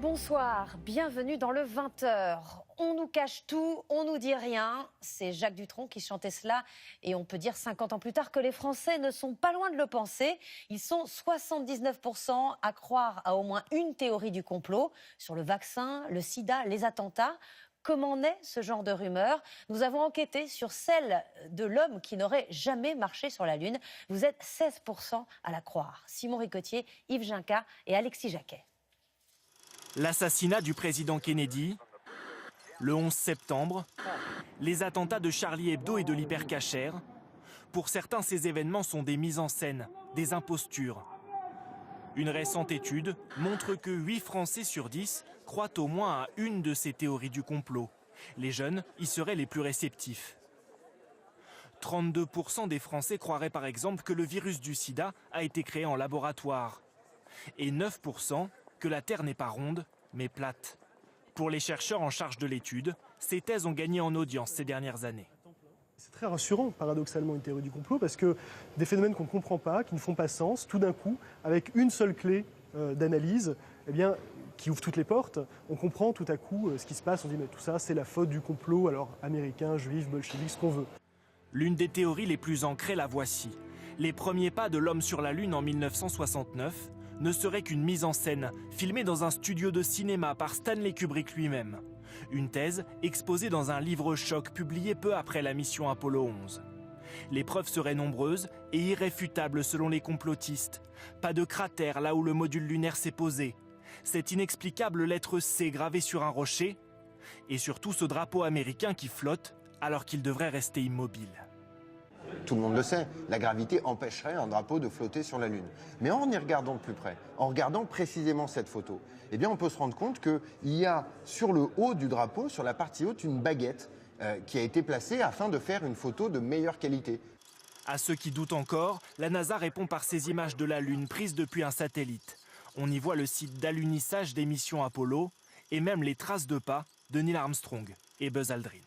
Bonsoir, bienvenue dans le 20h. On nous cache tout, on nous dit rien. C'est Jacques Dutronc qui chantait cela. Et on peut dire 50 ans plus tard que les Français ne sont pas loin de le penser. Ils sont 79% à croire à au moins une théorie du complot sur le vaccin, le sida, les attentats. Comment naît ce genre de rumeur? Nous avons enquêté sur celle de l'homme qui n'aurait jamais marché sur la Lune. Vous êtes 16% à la croire. Simon Ricotier, Yves Ginca et Alexis Jacquet. L'assassinat du président Kennedy, le 11 septembre, les attentats de Charlie Hebdo et de l'Hypercacher. Pour certains, ces événements sont des mises en scène, des impostures. Une récente étude montre que 8 Français sur 10 croient au moins à une de ces théories du complot. Les jeunes y seraient les plus réceptifs. 32% des Français croiraient par exemple que le virus du sida a été créé en laboratoire. Et 9% que la Terre n'est pas ronde, mais plate. Pour les chercheurs en charge de l'étude, ces thèses ont gagné en audience ces dernières années. C'est très rassurant, paradoxalement, une théorie du complot, parce que des phénomènes qu'on ne comprend pas, qui ne font pas sens, tout d'un coup, avec une seule clé d'analyse, eh bien, qui ouvre toutes les portes, on comprend tout à coup ce qui se passe, on dit mais tout ça c'est la faute du complot, alors américain, juif, bolchevique, ce qu'on veut. L'une des théories les plus ancrées, la voici. Les premiers pas de l'homme sur la Lune en 1969 ne serait qu'une mise en scène, filmée dans un studio de cinéma par Stanley Kubrick lui-même. Une thèse exposée dans un livre choc publié peu après la mission Apollo 11. Les preuves seraient nombreuses et irréfutables selon les complotistes. Pas de cratère là où le module lunaire s'est posé. Cette inexplicable lettre C gravée sur un rocher. Et surtout ce drapeau américain qui flotte alors qu'il devrait rester immobile. Tout le monde le sait, la gravité empêcherait un drapeau de flotter sur la Lune. Mais en y regardant de plus près, en regardant précisément cette photo, eh bien on peut se rendre compte qu'il y a sur le haut du drapeau, sur la partie haute, une baguette qui a été placée afin de faire une photo de meilleure qualité. À ceux qui doutent encore, la NASA répond par ces images de la Lune prises depuis un satellite. On y voit le site d'alunissage des missions Apollo et même les traces de pas de Neil Armstrong et Buzz Aldrin.